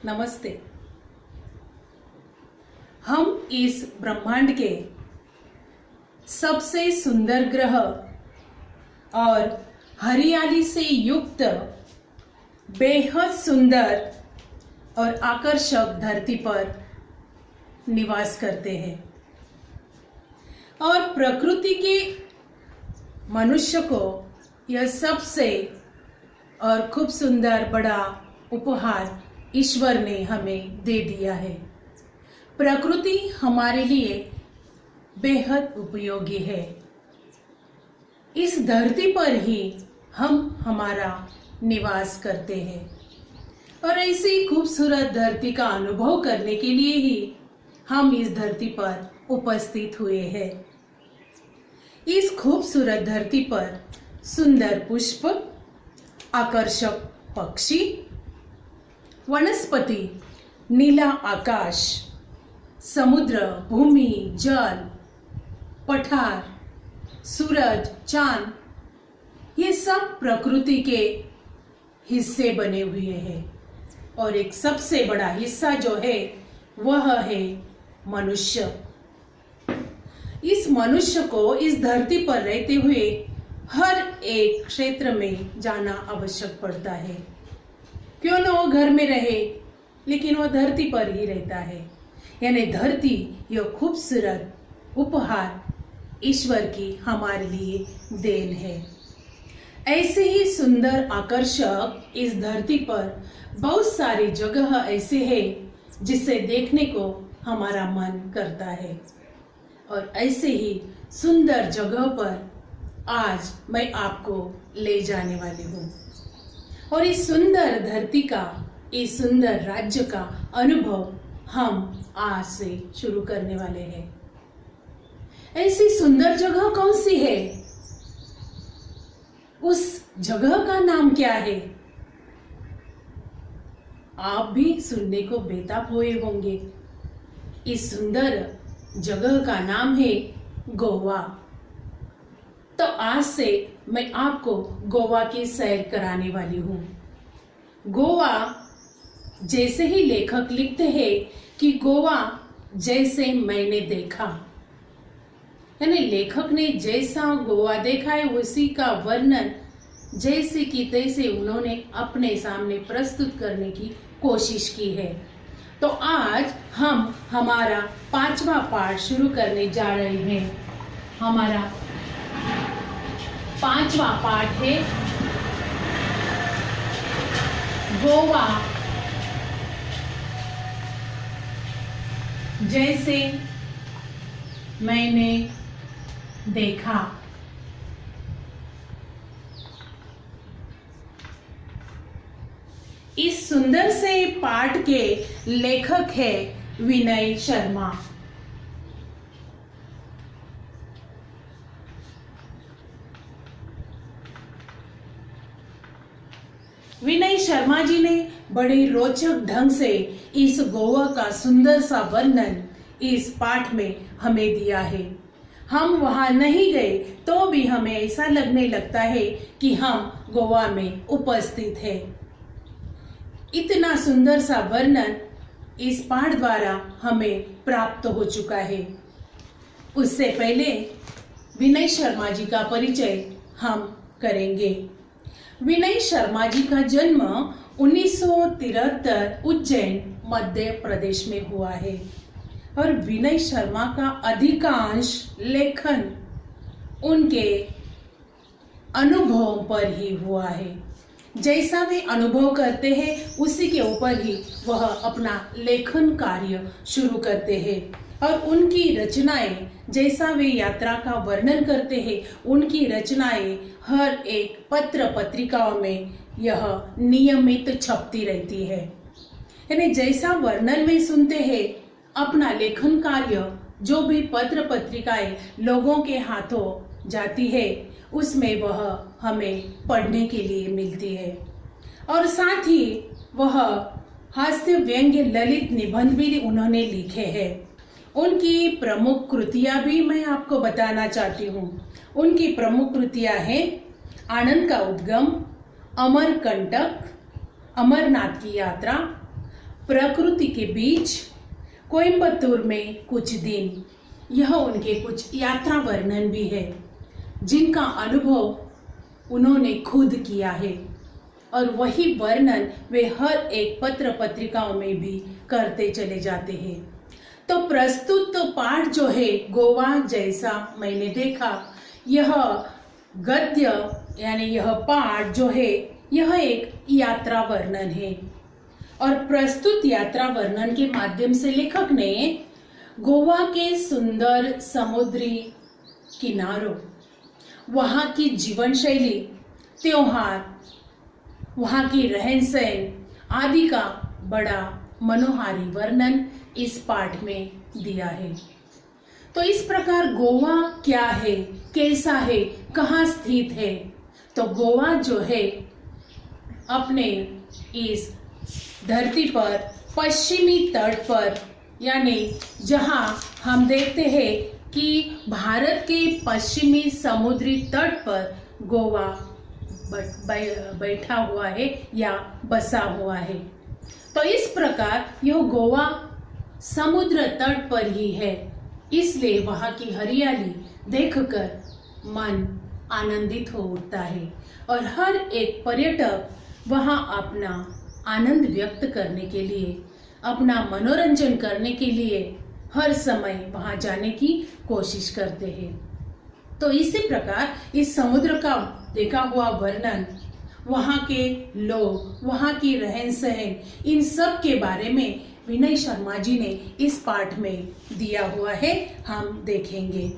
नमस्ते। हम इस ब्रह्मांड के सबसे सुंदर ग्रह और हरियाली से युक्त बेहद सुंदर और आकर्षक धरती पर निवास करते हैं और प्रकृति के मनुष्य को यह सबसे और खूब सुंदर बड़ा उपहार ईश्वर ने हमें दे दिया है। प्रकृति हमारे लिए बेहद उपयोगी है। इस धरती पर ही हम हमारा निवास करते हैं और ऐसी खूबसूरत धरती का अनुभव करने के लिए ही हम इस धरती पर उपस्थित हुए हैं। इस खूबसूरत धरती पर सुंदर पुष्प, आकर्षक पक्षी, वनस्पति, नीला आकाश, समुद्र, भूमि, जल, पठार, सूरज, चांद, ये सब प्रकृति के हिस्से बने हुए हैं और एक सबसे बड़ा हिस्सा जो है वह है मनुष्य। इस मनुष्य को इस धरती पर रहते हुए हर एक क्षेत्र में जाना आवश्यक पड़ता है। क्यों न वो घर में रहे, लेकिन वो धरती पर ही रहता है। यानी धरती यह खूबसूरत उपहार ईश्वर की हमारे लिए देन है। ऐसे ही सुंदर आकर्षक इस धरती पर बहुत सारी जगह ऐसे हैं जिसे देखने को हमारा मन करता है और ऐसे ही सुंदर जगह पर आज मैं आपको ले जाने वाली हूँ और इस सुंदर धरती का, इस सुंदर राज्य का अनुभव हम आज से शुरू करने वाले हैं। ऐसी सुंदर जगह कौन सी है? उस जगह का नाम क्या है? आप भी सुनने को बेताब हुए होंगे। इस सुंदर जगह का नाम है गोवा। तो आज से मैं आपको गोवा की सैर कराने वाली हूँ। गोवा, जैसे ही लेखक लिखते हैं कि गोवा जैसे मैंने देखा, यानी लेखक ने जैसा गोवा देखा है उसी का वर्णन जैसे कि तैसे उन्होंने अपने सामने प्रस्तुत करने की कोशिश की है। तो आज हम हमारा 5वां पाठ शुरू करने जा रहे हैं। हमारा 5वां पाठ है गोवा जैसे मैंने देखा। इस सुंदर से पाठ के लेखक है विनय शर्मा। विनय शर्मा जी ने बड़े रोचक ढंग से इस गोवा का सुंदर सा वर्णन इस पाठ में हमें दिया है। हम वहां नहीं गए तो भी हमें ऐसा लगने लगता है कि हम गोवा में उपस्थित हैं। इतना सुंदर सा वर्णन इस पाठ द्वारा हमें प्राप्त हो चुका है। उससे पहले विनय शर्मा जी का परिचय हम करेंगे। विनय शर्मा जी का जन्म 1973 उज्जैन मध्य प्रदेश में हुआ है और विनय शर्मा का अधिकांश लेखन उनके अनुभवों पर ही हुआ है। जैसा वे अनुभव करते हैं उसी के ऊपर ही वह अपना लेखन कार्य शुरू करते हैं और उनकी रचनाएं, जैसा वे यात्रा का वर्णन करते हैं, उनकी रचनाएं हर एक पत्र पत्रिकाओं में यह नियमित छपती रहती है। यानी जैसा वर्णन वे सुनते हैं, अपना लेखन कार्य जो भी पत्र पत्रिकाएं लोगों के हाथों जाती है उसमें वह हमें पढ़ने के लिए मिलती है और साथ ही वह हास्य व्यंग्य ललित निबंध भी उन्होंने लिखे हैं। उनकी प्रमुख कृतियां भी मैं आपको बताना चाहती हूँ। उनकी प्रमुख कृतियां हैं आनंद का उद्गम, अमरकंटक, अमरनाथ की यात्रा, प्रकृति के बीच कोयम्बतूर में कुछ दिन, यह उनके कुछ यात्रा वर्णन भी है जिनका अनुभव उन्होंने खुद किया है और वही वर्णन वे हर एक पत्र पत्रिकाओं में भी करते चले जाते हैं। तो प्रस्तुत तो पाठ जो है गोवा जैसा मैंने देखा, यह गद्य यानी यह पाठ जो है यह एक यात्रा वर्णन है और प्रस्तुत यात्रा वर्णन के माध्यम से लेखक ने गोवा के सुंदर समुद्री किनारों, वहाँ की जीवन शैली, त्योहार, वहाँ की रहन सहन आदि का बड़ा मनोहारी वर्णन इस पाठ में दिया है। तो इस प्रकार गोवा क्या है, कैसा है, कहाँ स्थित है? तो गोवा जो है अपने इस धरती पर पश्चिमी तट पर, यानी जहाँ हम देखते हैं कि भारत के पश्चिमी समुद्री तट पर गोवा बैठा हुआ है या बसा हुआ है। तो इस प्रकार यह गोवा समुद्र तट पर ही है, इसलिए वहाँ की हरियाली देखकर मन आनंदित हो उठता है और हर एक पर्यटक वहाँ अपना आनंद व्यक्त करने के लिए, अपना मनोरंजन करने के लिए हर समय वहाँ जाने की कोशिश करते हैं। तो इसी प्रकार इस समुद्र का देखा हुआ वर्णन, वहाँ के लोग, वहाँ की रहन सहन, इन सब के बारे में विनय शर्मा जी ने इस पाठ में दिया हुआ है, हम देखेंगे।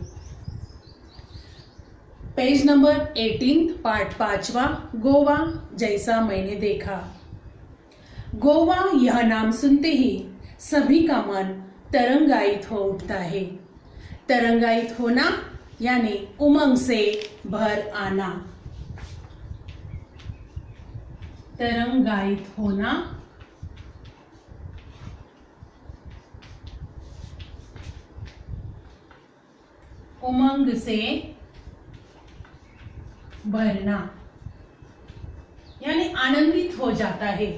पेज नंबर 18, पाठ 5वां, गोवा जैसा मैंने देखा। गोवा यह नाम सुनते ही सभी का मन तरंगायित हो उठता है। तरंगायित होना यानी उमंग से भर आना। तरंगायित होना, उमंग से भरना यानी आनंदित हो जाता है।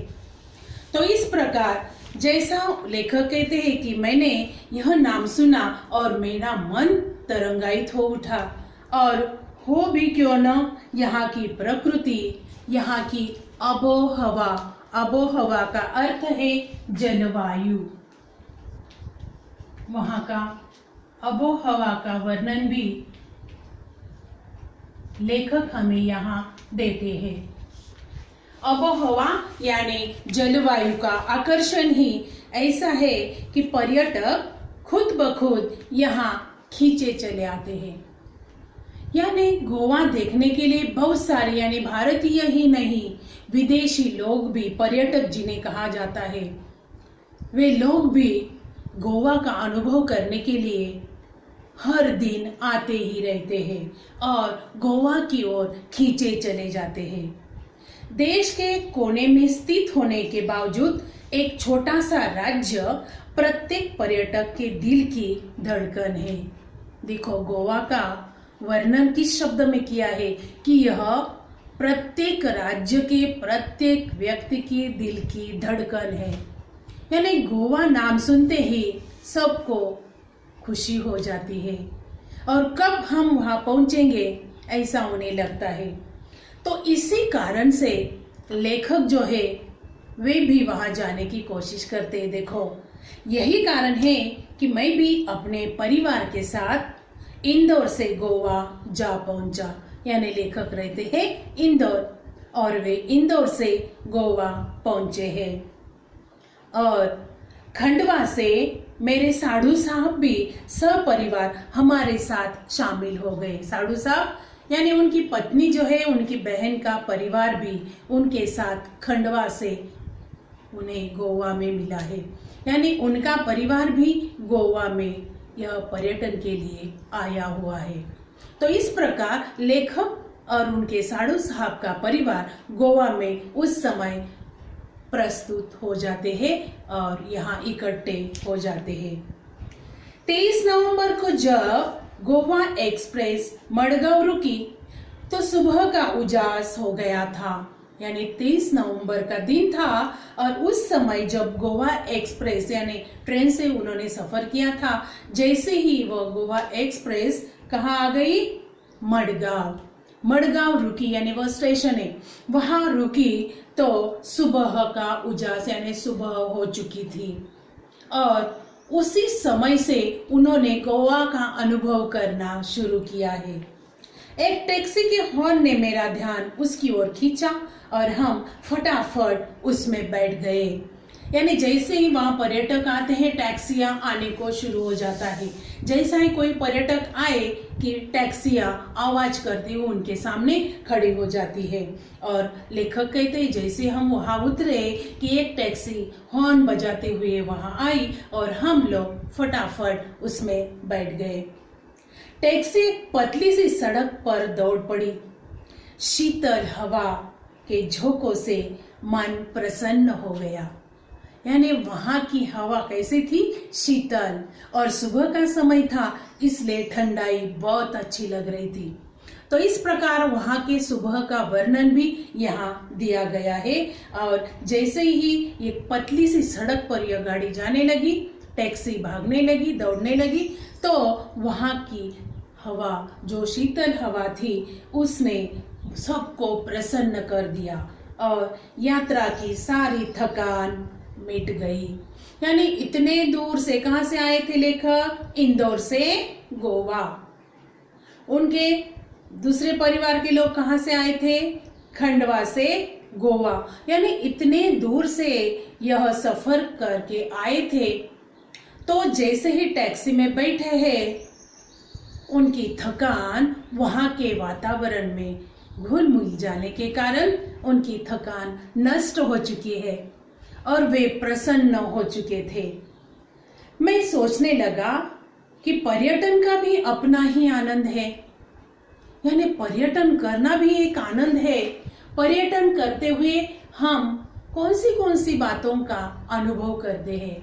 तो इस प्रकार जैसा लेखक कहते हैं कि मैंने यह नाम सुना और मेरा मन तरंगायित हो उठा, और हो भी क्यों न यहाँ की प्रकृति, यहाँ की आबोहवा, आबोहवा का अर्थ है जलवायु, वहाँ का आबोहवा का वर्णन भी लेखक हमें यहाँ देते हैं। आबोहवा यानी जलवायु का आकर्षण ही ऐसा है कि पर्यटक खुद ब खुद यहाँ खींचे चले आते हैं। यानी गोवा देखने के लिए बहुत सारे, यानी भारतीय ही नहीं विदेशी लोग भी, पर्यटक जिन्हें कहा जाता है, वे लोग भी गोवा का अनुभव करने के लिए हर दिन आते ही रहते हैं और गोवा की ओर खींचे चले जाते हैं। देश के कोने में स्थित होने के बावजूद एक छोटा सा राज्य प्रत्येक पर्यटक के दिल की धड़कन है। देखो गोवा का वर्णन किस शब्द में किया है कि यह प्रत्येक राज्य के प्रत्येक व्यक्ति की दिल की धड़कन है। यानी गोवा नाम सुनते ही सबको खुशी हो जाती है और कब हम वहां पहुंचेंगे ऐसा उन्हें लगता है। तो इसी कारण से लेखक जो है वे भी वहां जाने की कोशिश करते हैं। देखो यही कारण है कि मैं भी अपने परिवार के साथ इंदौर से गोवा जा पहुंचा। यानी लेखक रहते हैं इंदौर और वे इंदौर से गोवा पहुंचे हैं। और खंडवा से मेरे साधु साहब भी सपरिवार हमारे साथ शामिल हो गए। साधु साहब यानी उनकी पत्नी जो है, उनकी बहन का परिवार भी उनके साथ खंडवा से उन्हें गोवा में मिला है। यानी उनका परिवार भी गोवा में यह पर्यटन के लिए आया हुआ है। तो इस प्रकार लेखक और उनके साधु साहब का परिवार गोवा में उस समय प्रस्तुत हो जाते हैं और यहाँ इकट्ठे हो जाते हैं। 23 नवंबर को जब गोवा एक्सप्रेस मडगांव रुकी तो सुबह का उजास हो गया था। यानी 23 नवंबर का दिन था। और उस समय जब गोवा एक्सप्रेस यानी ट्रेन से उन्होंने सफर किया था, जैसे ही वह गोवा एक्सप्रेस कहाँ आ गई, मडगांव। मडगांव रुकी, यानी वह स्टेशन है, वहां रुकी तो सुबह का उजास यानी सुबह हो चुकी थी। और उसी समय से उन्होंने गोवा का अनुभव करना शुरू किया है। एक टैक्सी के हॉर्न ने मेरा ध्यान उसकी ओर खींचा और हम फटाफट उसमें बैठ गए। यानी जैसे ही वहां पर्यटक आते हैं, टैक्सियां आने को शुरू हो जाता है। जैसा ही कोई पर्यटक आए कि टैक्सियां आवाज करती हुई उनके सामने खड़ी हो जाती है। और लेखक कहते हैं जैसे हम वहां उतरे कि एक टैक्सी हॉर्न बजाते हुए वहां आई और हम लोग फटाफट उसमें बैठ गए। टैक्सी एक पतली सी सड़क पर दौड़ पड़ी। शीतल हवा के झोंकों से मन प्रसन्न हो गया। यानी वहां की हवा कैसी थी, शीतल, और सुबह का समय था इसलिए ठंडाई बहुत अच्छी लग रही थी। तो इस प्रकार वहां के सुबह का वर्णन भी यहाँ दिया गया है। और जैसे ही एक पतली सी सड़क पर यह गाड़ी जाने लगी, टैक्सी भागने लगी, दौड़ने लगी, तो वहां की हवा, जो शीतल हवा थी, उसने सबको प्रसन्न कर दिया और यात्रा की सारी थकान मिट गई। यानी इतने दूर से, कहां से आए थे लेखक, इंदौर से गोवा। उनके दूसरे परिवार के लोग कहां से आए थे, खंडवा से गोवा। यानी इतने दूर से यह सफर करके आए थे। तो जैसे ही टैक्सी में बैठे हैं, उनकी थकान वहां के वातावरण में घुल मिल जाने के कारण उनकी थकान नष्ट हो चुकी है और वे प्रसन्न हो चुके थे। मैं सोचने लगा कि पर्यटन का भी अपना ही आनंद है। यानी पर्यटन करना भी एक आनंद है। पर्यटन करते हुए हम कौन सी बातों का अनुभव करते हैं।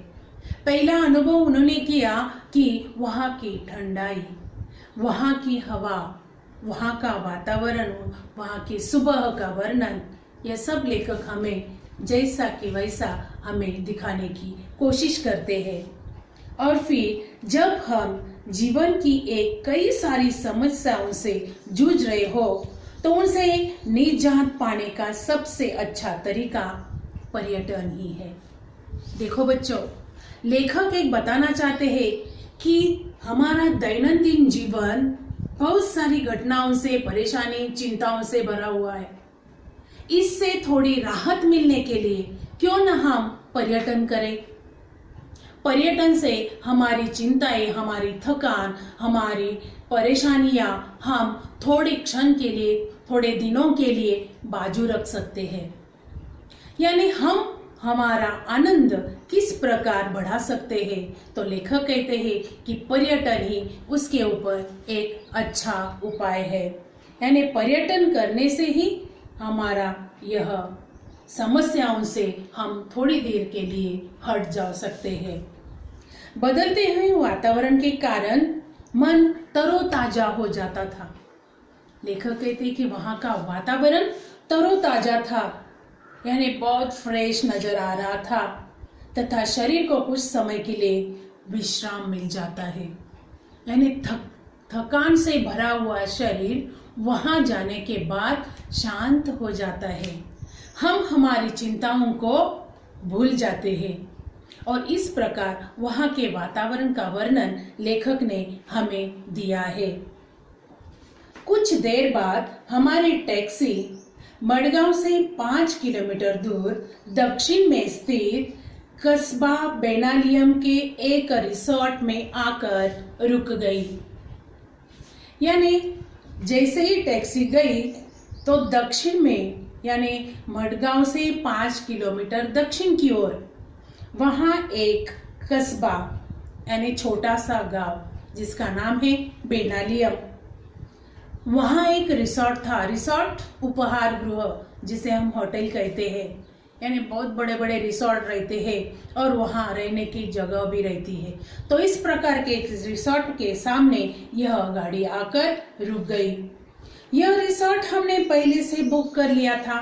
पहला अनुभव उन्होंने किया कि वहां की ठंडाई, वहां की हवा, वहां का वातावरण, वहां की सुबह का वर्णन, यह सब लेखक हमें जैसा कि वैसा हमें दिखाने की कोशिश करते हैं। और फिर जब हम जीवन की एक कई सारी समस्याओं से जूझ रहे हो, तो उनसे निजात पाने का सबसे अच्छा तरीका पर्यटन ही है। देखो बच्चों, लेखक एक बताना चाहते हैं कि हमारा दैनंदिन जीवन बहुत सारी घटनाओं से, परेशानी, चिंताओं से भरा हुआ है। इससे थोड़ी राहत मिलने के लिए क्यों न हम पर्यटन करें। पर्यटन से हमारी चिंताएं, हमारी थकान, हमारी परेशानियां हम थोड़े क्षण के लिए, थोड़े दिनों के लिए बाजू रख सकते हैं। यानी हम हमारा आनंद किस प्रकार बढ़ा सकते हैं। तो लेखक कहते हैं कि पर्यटन ही उसके ऊपर एक अच्छा उपाय है। यानी पर्यटन करने से ही हमारा यह समस्याओं से हम थोड़ी देर के लिए हट जा सकते हैं। बदलते हुए वातावरण के कारण मन तरोताजा हो जाता था। लेखक कहते हैं कि वहां का वातावरण तरोताजा था, यानी बहुत फ्रेश नजर आ रहा था तथा शरीर को कुछ समय के लिए विश्राम मिल जाता है। यानी थकान से भरा हुआ शरीर वहां जाने के बाद शांत हो जाता है। हम हमारी चिंताओं को भूल जाते हैं। और इस प्रकार वहां के वातावरण का वर्णन लेखक ने हमें दिया है। कुछ देर बाद हमारी टैक्सी मडगांव से 5 किलोमीटर दूर दक्षिण में स्थित कस्बा बेनालियम के एक रिसोर्ट में आकर रुक गई। यानी जैसे ही टैक्सी गई तो दक्षिण में, यानी मडगांव से 5 किलोमीटर दक्षिण की ओर, वहां एक कस्बा यानी छोटा सा गांव जिसका नाम है बेनालियम, वहां एक रिसोर्ट था। रिसोर्ट उपहार गृह जिसे हम होटल कहते हैं। यानी बहुत बड़े बड़े रिसोर्ट रहते हैं और वहां रहने की जगह भी रहती है। तो इस प्रकार के एक रिसोर्ट के सामने यह गाड़ी आकर रुक गई। यह रिसोर्ट हमने पहले से बुक कर लिया था।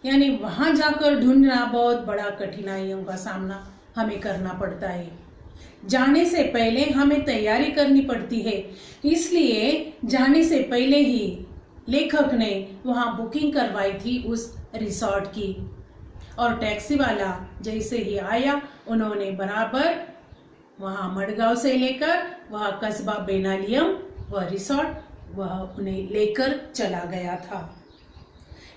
यानी वहां जाकर ढूंढना बहुत बड़ा कठिनाइयों का सामना हमें करना पड़ता है। जाने से पहले हमें तैयारी करनी पड़ती है, इसलिए जाने से पहले ही लेखक ने वहां बुकिंग करवाई थी उस रिसोर्ट की। और टैक्सी वाला जैसे ही आया, उन्होंने बराबर वहां मडगांव से लेकर वह कस्बा बेनालियम वह रिसोर्ट वह उन्हें लेकर चला गया था।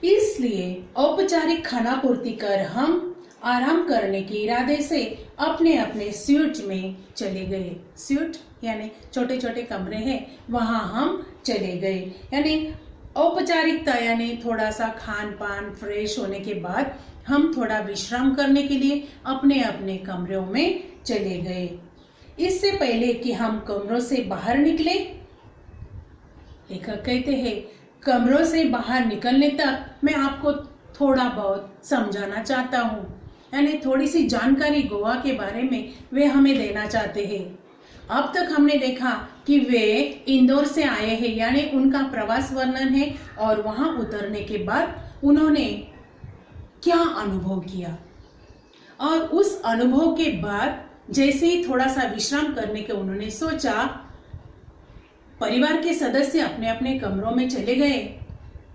इसलिए औपचारिक खाना पूर्ति कर हम आराम करने के इरादे से अपने अपने स्यूट में चले गए। स्यूट यानी छोटे छोटे कमरे हैं, वहां हम चले गए। यानी औपचारिकता यानी थोड़ा सा खान पान फ्रेश होने के बाद हम थोड़ा विश्राम करने के लिए अपने अपने कमरों में चले गए। इससे पहले कि हम कमरों से बाहर निकले, लेखक कहते हैं कमरों से बाहर निकलने तक मैं आपको थोड़ा बहुत समझाना चाहता हूँ, यानी थोड़ी सी जानकारी गोवा के बारे में वे हमें देना चाहते हैं। अब तक हमने देखा कि वे इंदौर से आए हैं, यानी उनका प्रवास वर्णन है और वहां उतरने के बाद उन्होंने क्या अनुभव किया, और उस अनुभव के बाद जैसे ही थोड़ा सा विश्राम करने के उन्होंने सोचा, परिवार के सदस्य अपने अपने कमरों में चले गए।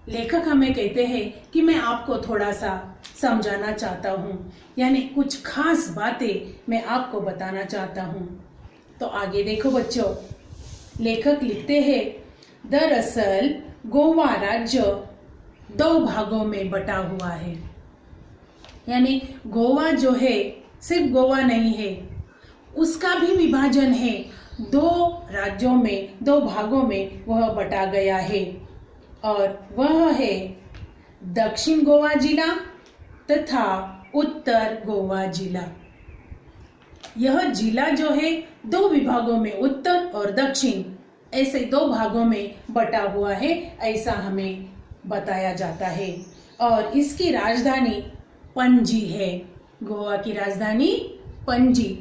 लेखक हमें कहते हैं कि मैं आपको थोड़ा सा समझाना चाहता हूँ, यानी कुछ खास बातें मैं आपको बताना चाहता हूँ। तो आगे देखो बच्चों, लेखक लिखते हैं दरअसल गोवा राज्य 2 भागों में बटा हुआ है। यानी गोवा जो है सिर्फ गोवा नहीं है, उसका भी विभाजन है 2 राज्यों में, 2 भागों में वह बटा गया है। और वह है दक्षिण गोवा जिला तथा उत्तर गोवा जिला। यह जिला जो है 2 विभागों में, उत्तर और दक्षिण, ऐसे 2 भागों में बटा हुआ है, ऐसा हमें बताया जाता है। और इसकी राजधानी पणजी है, गोवा की राजधानी पणजी।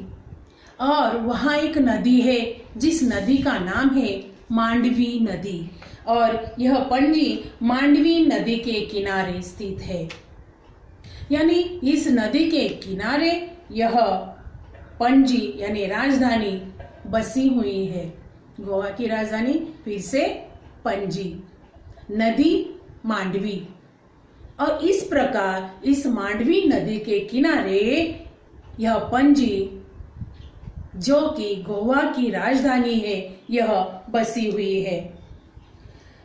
और वहाँ एक नदी है जिस नदी का नाम है मांडवी नदी, और यह पणजी मांडवी नदी के किनारे स्थित है। यानी इस नदी के किनारे यह पणजी यानी राजधानी बसी हुई है। गोवा की राजधानी फिर से पणजी, नदी मांडवी। और इस प्रकार इस मांडवी नदी के किनारे यह पणजी जो कि गोवा की राजधानी है यह बसी हुई है।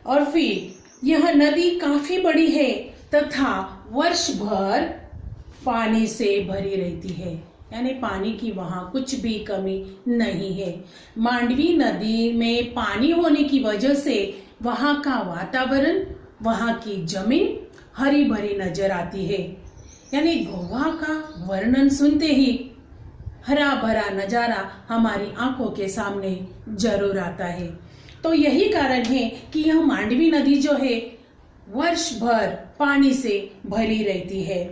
और फिर यह नदी काफी बड़ी है तथा वर्ष भर पानी से भरी रहती है, यानी पानी की वहां कुछ भी कमी नहीं है। मांडवी नदी में पानी होने की वजह से वहां का वातावरण, वहां की जमीन हरी भरी नजर आती है। यानी गोवा का वर्णन सुनते ही हरा भरा नजारा हमारी आंखों के सामने जरूर आता है। तो यही कारण है कि यह मांडवी नदी जो है वर्ष भर पानी से भरी रहती है।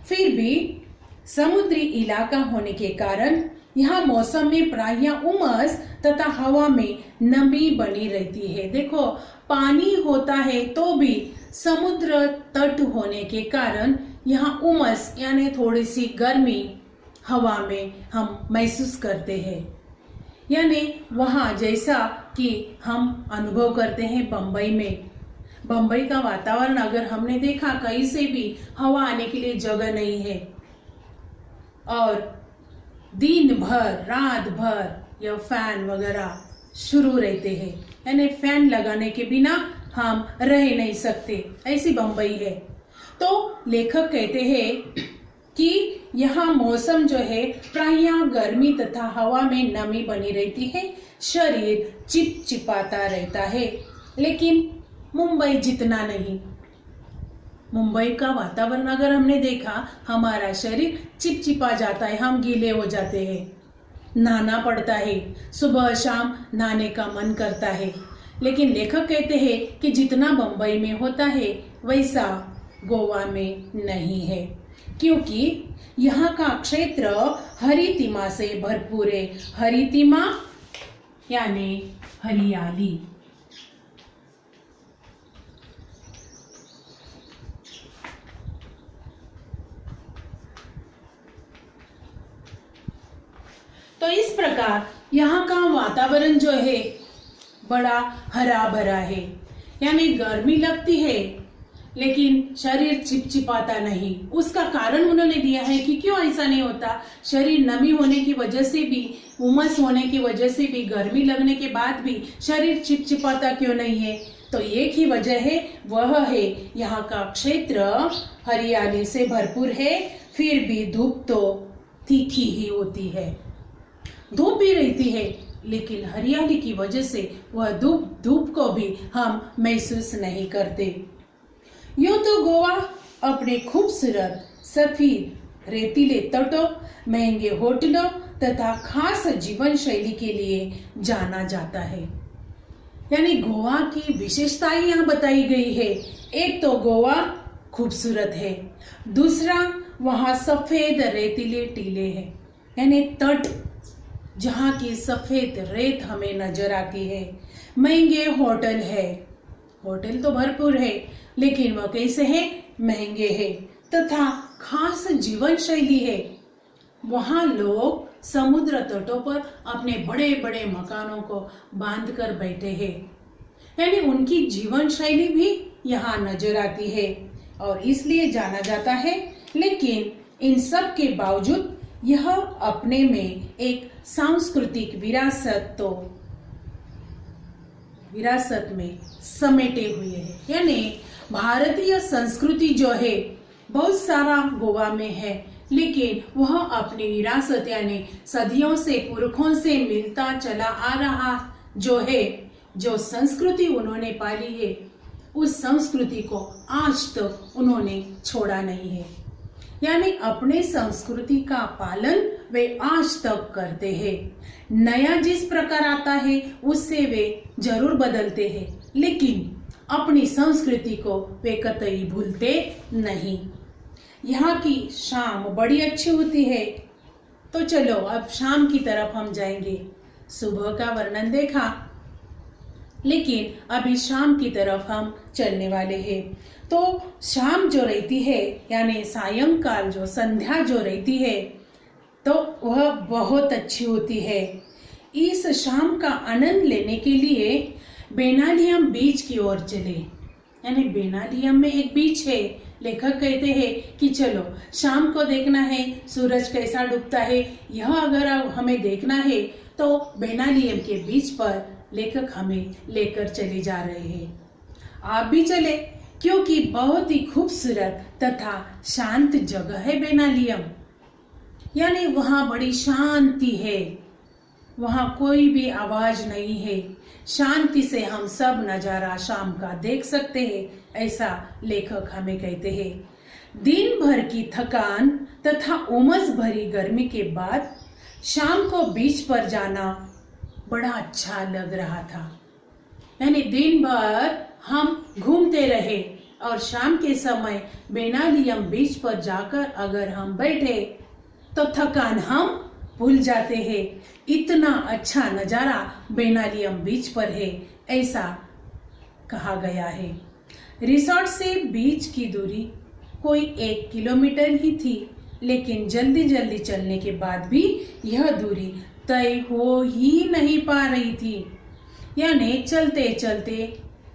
फिर भी समुद्री इलाका होने के कारण यहाँ मौसम में प्रायः उमस तथा हवा में नमी बनी रहती है। देखो, पानी होता है तो भी समुद्र तट होने के कारण यहाँ उमस यानी थोड़ी सी गर्मी हवा में हम महसूस करते हैं। यानी वहाँ जैसा कि हम अनुभव करते हैं बम्बई में, बम्बई का वातावरण अगर हमने देखा, कहीं से भी हवा आने के लिए जगह नहीं है और दिन भर रात भर यह फैन वगैरह शुरू रहते हैं, यानी फैन लगाने के बिना हम रह नहीं सकते, ऐसी बम्बई है। तो लेखक कहते हैं कि यहाँ मौसम जो है प्रायः गर्मी तथा हवा में नमी बनी रहती है, शरीर चिपचिपाता रहता है, लेकिन मुंबई जितना नहीं। मुंबई का वातावरण अगर हमने देखा, हमारा शरीर चिपचिपा जाता है, हम गीले हो जाते हैं, नहाना पड़ता है, सुबह शाम नहाने का मन करता है। लेकिन लेखक कहते हैं कि जितना बम्बई में होता है वैसा गोवा में नहीं है, क्योंकि यहाँ का क्षेत्र हरितिमा से भरपूर है। हरितिमा यानी हरियाली। तो इस प्रकार यहाँ का वातावरण जो है बड़ा हरा भरा है, यानी गर्मी लगती है लेकिन शरीर चिपचिपाता नहीं। उसका कारण उन्होंने दिया है कि क्यों ऐसा नहीं होता। शरीर नमी होने की वजह से भी, उमस होने की वजह से भी, गर्मी लगने के बाद भी शरीर चिपचिपाता क्यों नहीं है। तो एक ही वजह है, वह है यहाँ का क्षेत्र हरियाली से भरपूर है, फिर भी धूप तो तीखी ही होती है। धूप भी रहती है लेकिन हरियाली की वजह से वह धूप को भी हम महसूस नहीं करते। यूं तो गोवा अपने खूबसूरत सफेद रेतीले तटों, महंगे होटलों तथा खास जीवन शैली के लिए जाना जाता है। यानी गोवा की विशेषताएं यहाँ बताई गई है। एक तो गोवा खूबसूरत है, दूसरा वहाँ सफेद रेतीले टीले हैं, यानी तट जहाँ की सफेद रेत हमें नजर आती है। महंगे होटल है, होटल तो भरपूर है लेकिन वह कैसे हैं, महंगे हैं, तथा खास जीवन शैली है। वहाँ लोग समुद्र तटों पर अपने बड़े बड़े मकानों को बांध कर बैठे हैं, यानी उनकी जीवन शैली भी यहाँ नजर आती है और इसलिए जाना जाता है। लेकिन इन सब के बावजूद यह अपने में एक सांस्कृतिक विरासत में समेटे हुए है। यानी भारतीय संस्कृति जो है बहुत सारा गोवा में है, लेकिन वह अपनी विरासत यानी सदियों से पुरखों से मिलता चला आ रहा जो संस्कृति उन्होंने पाली है, उस संस्कृति को आज तक उन्होंने छोड़ा नहीं है। यानी अपने संस्कृति का पालन वे आज तक करते हैं। नया जिस प्रकार आता है उससे वे जरूर बदलते हैं, लेकिन अपनी संस्कृति को वे कतई भूलते नहीं। यहाँ की शाम बड़ी अच्छी होती है। तो चलो अब शाम की तरफ हम जाएंगे। सुबह का वर्णन देखा, लेकिन अभी शाम की तरफ हम चलने वाले हैं। तो शाम जो रहती है यानी सायंकाल जो संध्या जो रहती है तो वह बहुत अच्छी होती है। इस शाम का आनंद लेने के लिए बेनालियम बीच की ओर चले। यानी बेनालियम में एक बीच है। लेखक कहते हैं कि चलो शाम को देखना है सूरज कैसा डूबता है, यह अगर हमें देखना है तो बेनालियम के बीच पर लेखक हमें लेकर चले जा रहे हैं। आप भी चले, क्योंकि बहुत ही खूबसूरत तथा शांत जगह है बेनालियम। यानी वहाँ बड़ी शांति है, वहाँ कोई भी आवाज नहीं है, शांति से हम सब नजारा शाम का देख सकते हैं, ऐसा लेखक हमें कहते हैं। दिन भर की थकान तथा उमस भरी गर्मी के बाद शाम को बीच पर जाना बड़ा अच्छा लग रहा था। यानी दिन भर हम घूमते रहे और शाम के समय बेनालियम बीच पर जाकर अगर हम बैठे तो थकान हम भूल जाते हैं। इतना अच्छा नजारा बेनालियम बीच पर है, ऐसा कहा गया है। रिसोर्ट से बीच की दूरी कोई 1 किलोमीटर ही थी, लेकिन जल्दी जल्दी चलने के बाद भी यह दूरी तय हो ही नहीं पा रही थी। यानी चलते चलते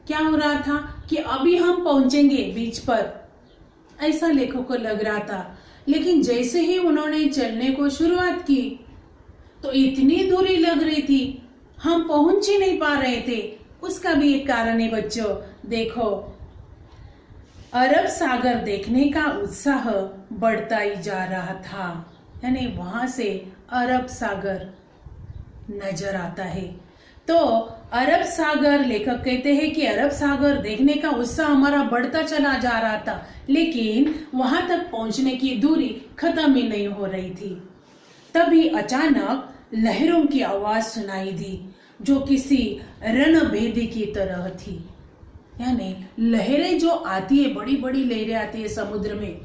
क्या हो रहा था कि अभी हम पहुंचेंगे बीच पर, ऐसा लेखकों को लग रहा था। लेकिन जैसे ही उन्होंने चलने को शुरुआत की तो इतनी दूरी लग रही थी, हम पहुंच ही नहीं पा रहे थे। उसका भी एक कारण है बच्चों, देखो अरब सागर देखने का उत्साह बढ़ता ही जा रहा था। यानी वहां से अरब सागर नजर आता है। तो अरब सागर, लेखक कहते हैं कि अरब सागर देखने का उत्साह हमारा बढ़ता चला जा रहा था, लेकिन वहां तक पहुंचने की दूरी खत्म ही नहीं हो रही थी। तभी अचानक लहरों की आवाज सुनाई दी, जो किसी रणभेदी की तरह थी। यानी लहरें जो आती है, बड़ी बड़ी लहरें आती है समुद्र में,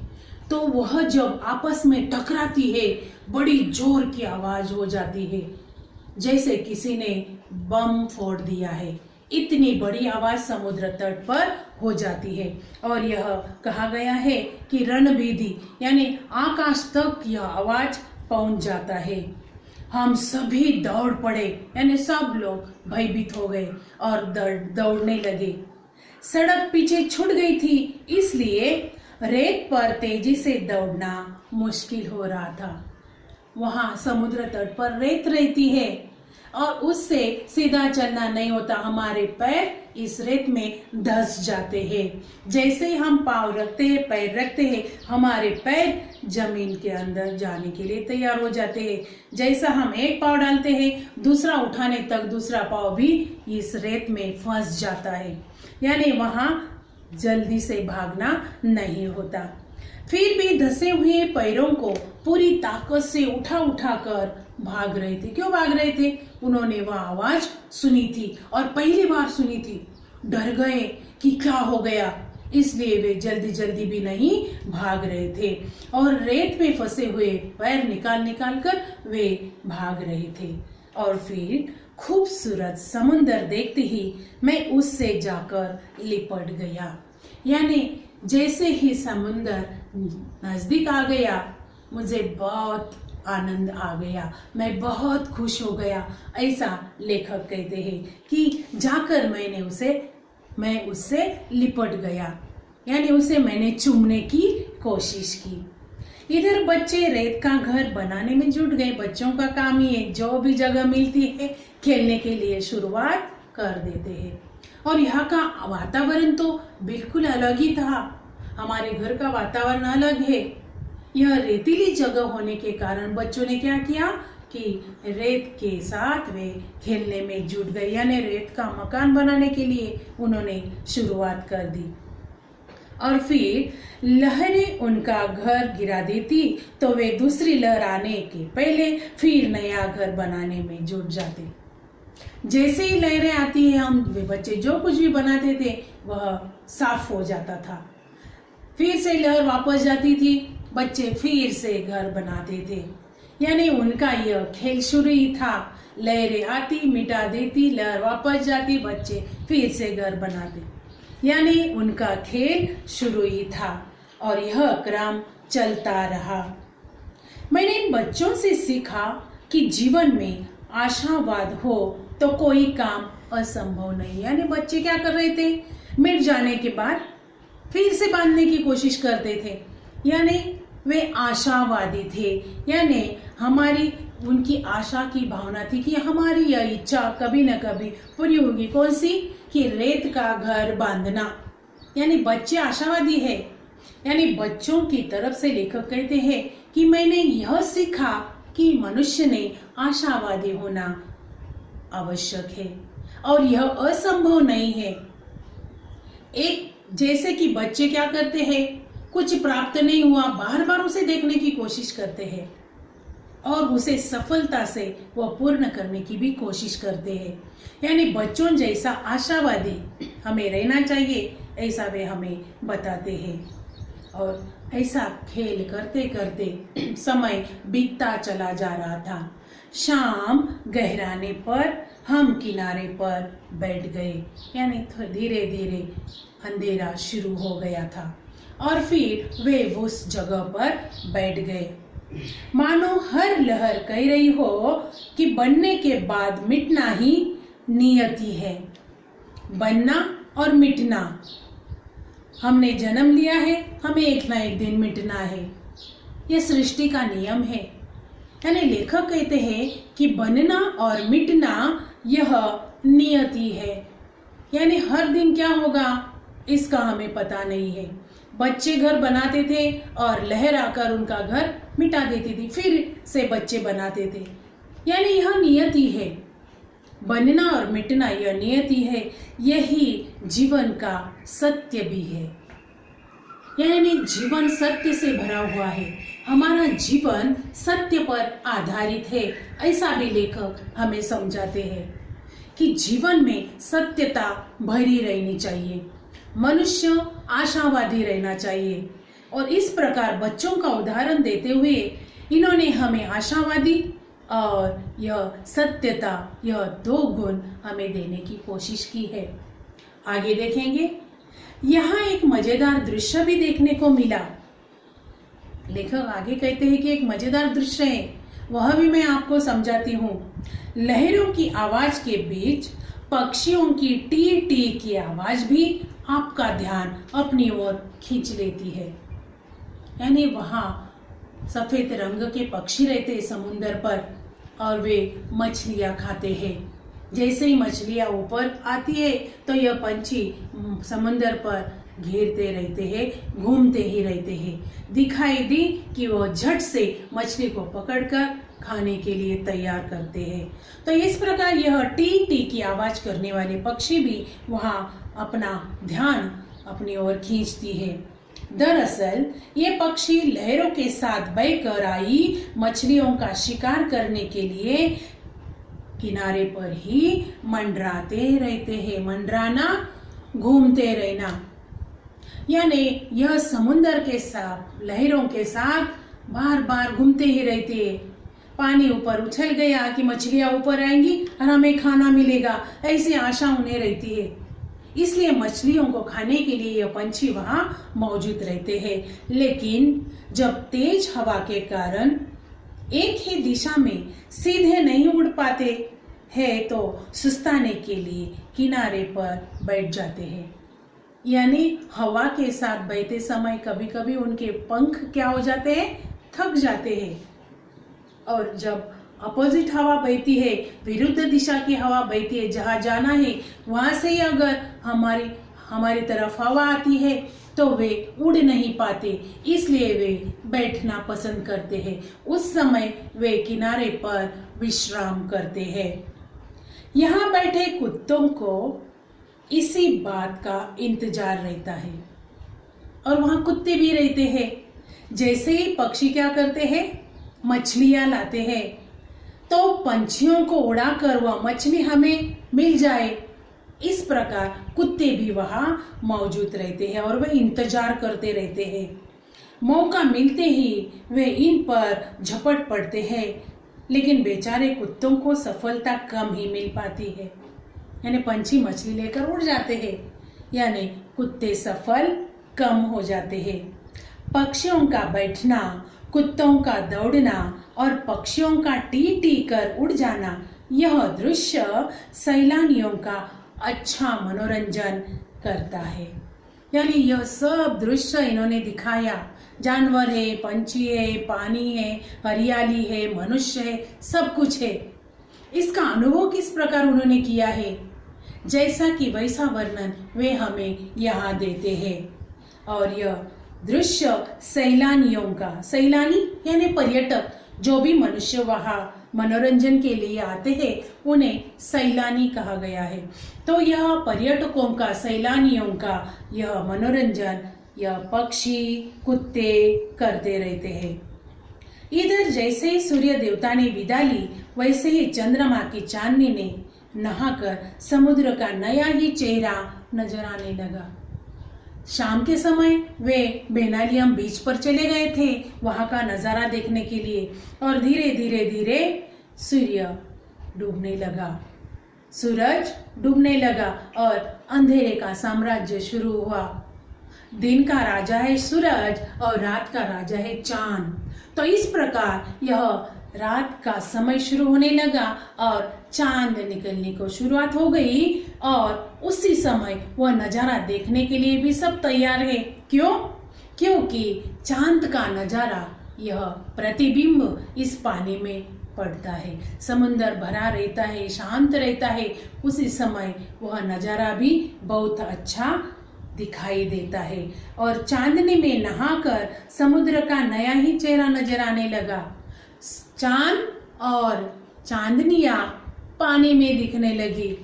तो वह जब आपस में टकराती है बड़ी जोर की आवाज हो जाती है, जैसे किसी ने बम फोड़ दिया है। इतनी बड़ी आवाज समुद्र तट पर हो जाती है। और यह कहा गया है कि रणभेदी यानी आकाश तक यह आवाज पहुंच जाता है। हम सभी दौड़ पड़े, यानी सब लोग भयभीत हो गए और दौड़ने लगे। सड़क पीछे छूट गई थी, इसलिए रेत पर तेजी से दौड़ना मुश्किल हो रहा था। वहां समुद्र तट पर रेत रहती है और उससे सीधा चलना नहीं होता, हमारे पैर इस रेत में धंस जाते हैं। जैसे ही हम पाँव रखते हैं, पैर रखते हैं, हमारे पैर जमीन के अंदर जाने के लिए तैयार हो जाते हैं। जैसा हम एक पाँव डालते हैं, दूसरा उठाने तक दूसरा पाँव भी इस रेत में फंस जाता है, यानी वहां जल्दी से भागना नहीं होता। फिर भी धंसे हुए पैरों को पूरी ताकत से उठा उठा कर भाग रहे थे। क्यों भाग रहे थे? उन्होंने वह आवाज सुनी थी और पहली बार सुनी थी। डर गए कि क्या हो गया, इसलिए वे जल्दी जल्दी भी नहीं भाग रहे थे और रेत में फंसे हुए पैर निकाल निकाल कर वे भाग रहे थे। और फिर खूबसूरत समुंदर देखते ही मैं उससे जाकर लिपट गया, यानी जैसे ही समुंदर नजदीक आ गया, मुझे बहुत आनंद आ गया, मैं बहुत खुश हो गया। ऐसा लेखक कहते हैं कि जाकर मैं उससे लिपट गया, यानी उसे मैंने चूमने की कोशिश की। इधर बच्चे रेत का घर बनाने में जुट गए। बच्चों का काम ही है, जो भी जगह मिलती है खेलने के लिए शुरुआत कर देते हैं। और यहाँ का वातावरण तो बिल्कुल अलग ही था। हमारे घर का वातावरण अलग है। यह रेतीली जगह होने के कारण बच्चों ने क्या किया कि रेत के साथ वे खेलने में जुट गए, यानी रेत का मकान बनाने के लिए उन्होंने शुरुआत कर दी। और फिर लहरें उनका घर गिरा देती तो वे दूसरी लहर आने के पहले फिर नया घर बनाने में जुट जाते। जैसे ही लहरें आती है, वे बच्चे जो कुछ भी बनाते थे वह साफ हो जाता था। फिर से लहर वापस जाती थी, बच्चे फिर से घर बनाते थे, यानी उनका यह खेल शुरू ही था। लहरें आती, मिटा देती, लहर वापस जाती, बच्चे फिर से घर बनाते, यानी उनका खेल शुरू ही था और यह क्रम चलता रहा। मैंने इन बच्चों से सीखा कि जीवन में आशावाद हो तो कोई काम असंभव नहीं। यानी बच्चे क्या कर रहे थे, मिट जाने के बाद फिर से बांधने की कोशिश करते थे, यानी वे आशावादी थे। यानी उनकी आशा की भावना थी कि हमारी यह इच्छा कभी न कभी पूरी होगी। कौन सी? कि रेत का घर बांधना। यानी बच्चे आशावादी है। यानी बच्चों की तरफ से लेखक कहते हैं कि मैंने यह सीखा कि मनुष्य ने आशावादी होना आवश्यक है और यह असंभव नहीं है। जैसे कि बच्चे क्या करते हैं, कुछ प्राप्त नहीं हुआ, बार बार उसे देखने की कोशिश करते हैं और उसे सफलता से वह पूर्ण करने की भी कोशिश करते हैं। यानी बच्चों जैसा आशावादी हमें रहना चाहिए, ऐसा वे हमें बताते हैं। और ऐसा खेल करते करते समय बीतता चला जा रहा था। शाम गहराने पर हम किनारे पर बैठ गए, यानी धीरे धीरे अंधेरा शुरू हो गया था और फिर वे उस जगह पर बैठ गए। मानो हर लहर कह रही हो कि बनने के बाद मिटना ही नियति है। बनना और मिटना, हमने जन्म लिया है, हमें एक ना एक दिन मिटना है, यह सृष्टि का नियम है। यानी लेखक कहते हैं कि बनना और मिटना यह नियति है, यानी हर दिन क्या होगा इसका हमें पता नहीं है। बच्चे घर बनाते थे और लहर आकर उनका घर मिटा देती थी, फिर से बच्चे बनाते थे, यानी यह नियति है। बनना और मिटना यह नियति है, यही जीवन का सत्य भी है। यानी जीवन सत्य से भरा हुआ है, हमारा जीवन सत्य पर आधारित है। ऐसा भी लेखक हमें समझाते हैं कि जीवन में सत्यता भरी रहनी चाहिए, मनुष्य आशावादी रहना चाहिए। और इस प्रकार बच्चों का उदाहरण देते हुए इन्होंने हमें आशावादी और यह सत्यता, यह दो गुण हमें देने की कोशिश की है। आगे देखेंगे, यहाँ एक मजेदार दृश्य भी देखने को मिला। लेखक आगे कहते हैं कि एक मजेदार दृश्य है। वह भी मैं आपको समझाती हूँ। लहरों की आवाज के बीच पक्षियों की टी टी की आवाज भी आपका ध्यान अपनी ओर खींच लेती है। यानी वहाँ सफेद रंग के पक्षी रहते हैं समुंदर पर और वे मछलियाँ खाते हैं। जैसे ही मछलियाँ ऊपर आती है तो यह पंछी समुंदर पर घेरते रहते हैं, घूमते ही रहते हैं। दिखाई दी कि वह झट से मछली को पकड़कर खाने के लिए तैयार करते हैं। तो इस प्रकार यह टी टी की आवाज करने वाले पक्षी भी वहाँ अपना ध्यान अपनी ओर खींचती है। दरअसल ये पक्षी लहरों के साथ बहकर आई मछलियों का शिकार करने के लिए किनारे पर ही मंडराते रहते हैं। मंडराना, घूमते रहना, यानी यह समुंदर के साथ लहरों के साथ बार बार घूमते ही रहते हैं। पानी ऊपर उछल गया कि मछलियां ऊपर आएंगी और हमें खाना मिलेगा, ऐसी आशा उन्हें रहती है। इसलिए मछलियों को खाने के लिए यह पंछी वहां मौजूद रहते हैं। लेकिन जब तेज हवा के कारण एक ही दिशा में सीधे नहीं उड़ पाते हैं तो सुस्ताने के लिए किनारे पर बैठ जाते हैं। यानी हवा के साथ बहते समय कभी कभी उनके पंख क्या हो जाते हैं, थक जाते हैं। और जब अपोजिट हवा बहती है, विरुद्ध दिशा की हवा बहती है, जहाँ जाना है वहां से ही अगर हमारी तरफ हवा आती है तो वे उड़ नहीं पाते, इसलिए वे बैठना पसंद करते हैं। उस समय वे किनारे पर विश्राम करते हैं। यहाँ बैठे कुत्तों को इसी बात का इंतजार रहता है और वहां कुत्ते भी रहते हैं। जैसे ही पक्षी क्या करते हैं, मछलियां लाते हैं, तो पंछियों को उड़ाकर वह मछली हमें मिल जाए, इस प्रकार कुत्ते भी वहां मौजूद रहते हैं और वे इंतजार करते रहते हैं। मौका मिलते ही वे इन पर झपट पड़ते हैं, लेकिन बेचारे कुत्तों को सफलता कम ही मिल पाती है। यानी पंछी मछली लेकर उड़ जाते हैं, यानी कुत्ते सफल कम हो जाते हैं। पक्षियों का बैठना, कुत्तों का दौड़ना और पक्षियों का टी टी कर उड़ जाना, यह दृश्य सैलानियों का अच्छा मनोरंजन करता है। यानी यह सब दृश्य इन्होंने दिखाया। जानवर है, पंछी है, पानी है, हरियाली है, मनुष्य है, सब कुछ है। इसका अनुभव किस प्रकार उन्होंने किया है, जैसा कि वैसा वर्णन वे हमें यहाँ देते हैं। और यह दृश्य सैलानियों का, सैलानी यानी पर्यटक, जो भी मनुष्य वहाँ मनोरंजन के लिए आते हैं उन्हें सैलानी कहा गया है। तो यह पर्यटकों का, सैलानियों का यह मनोरंजन यह पक्षी, कुत्ते करते रहते हैं। इधर जैसे ही सूर्य देवता ने विदा ली, वैसे ही चंद्रमा की चांदनी ने नहाकर समुद्र का नया ही चेहरा नजर आने लगा। शाम के समय वे बेनालियम बीच पर चले गए थे वहां का नजारा देखने के लिए, और धीरे धीरे धीरे सूर्य डूबने लगा, सूरज डूबने लगा और अंधेरे का साम्राज्य शुरू हुआ। दिन का राजा है सूरज और रात का राजा है चांद। तो इस प्रकार यह रात का समय शुरू होने लगा और चांद निकलने को शुरुआत हो गई, और उसी समय वह नजारा देखने के लिए भी सब तैयार है। क्यों? क्योंकि चांद का नजारा, यह प्रतिबिंब इस पानी में पड़ता है, समुंदर भरा रहता है, शांत रहता है, उसी समय वह नजारा भी बहुत अच्छा दिखाई देता है। और चांदनी में नहाकर समुद्र का नया ही चेहरा नजर आने लगा। चांद और चांदनियां पानी में दिखने लगी।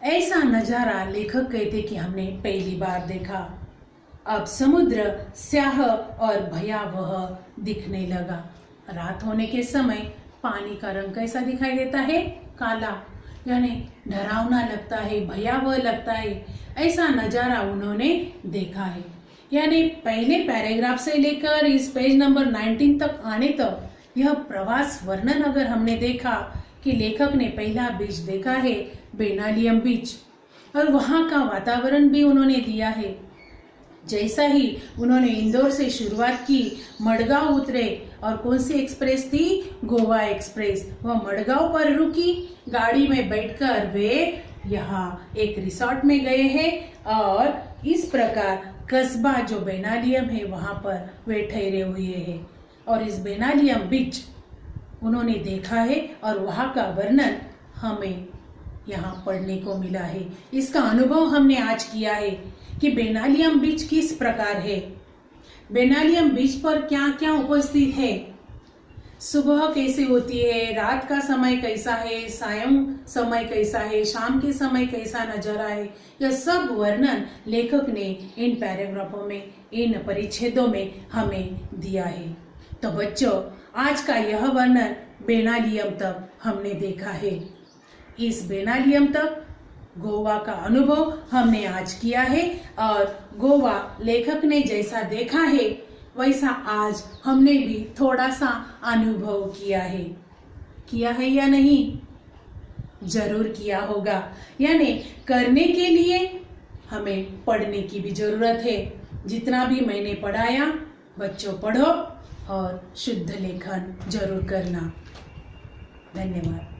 ऐसा नजारा लेखक कहते कि हमने पहली बार देखा। अब समुद्र स्याह और भयावह दिखने लगा। रात होने के समय पानी का रंग कैसा दिखाई देता है? काला, यानी डरावना लगता है, भयावह लगता है। ऐसा नजारा उन्होंने देखा है। यानी पहले पैराग्राफ से लेकर इस पेज नंबर 19 तक आने तक यह प्रवास वर्णन अगर हमने देखा कि लेखक ने पहला बीच देखा है बेनालियम बीच, और वहाँ का वातावरण भी उन्होंने दिया है। जैसा ही उन्होंने इंदौर से शुरुआत की, मडगांव उतरे और कौन सी एक्सप्रेस थी? गोवा एक्सप्रेस। वह मडगांव पर रुकी। गाड़ी में बैठकर वे यहाँ एक रिसोर्ट में गए हैं और इस प्रकार कस्बा जो बेनालियम है वहाँ पर वे ठहरे हुए हैं और इस बेनालियम बीच उन्होंने देखा है और वहाँ का वर्णन हमें यहाँ पढ़ने को मिला है। इसका अनुभव हमने आज किया है कि बेनालियम बीच किस प्रकार है, बेनालियम बीच पर क्या क्या उपस्थित है, सुबह कैसे होती है, रात का समय कैसा है, सायं समय कैसा है, शाम के समय कैसा नजारा है, यह सब वर्णन लेखक ने इन पैराग्राफों में, इन परिच्छेदों में हमें दिया है। तो बच्चों, आज का यह वर्णन बेनालियम तक हमने देखा है। इस बेनालियम तक गोवा का अनुभव हमने आज किया है और गोवा लेखक ने जैसा देखा है वैसा आज हमने भी थोड़ा सा अनुभव किया है या नहीं? जरूर किया होगा। यानी करने के लिए हमें पढ़ने की भी जरूरत है। जितना भी मैंने पढ़ाया बच्चों पढ़ो और शुद्ध लेखन जरूर करना। धन्यवाद।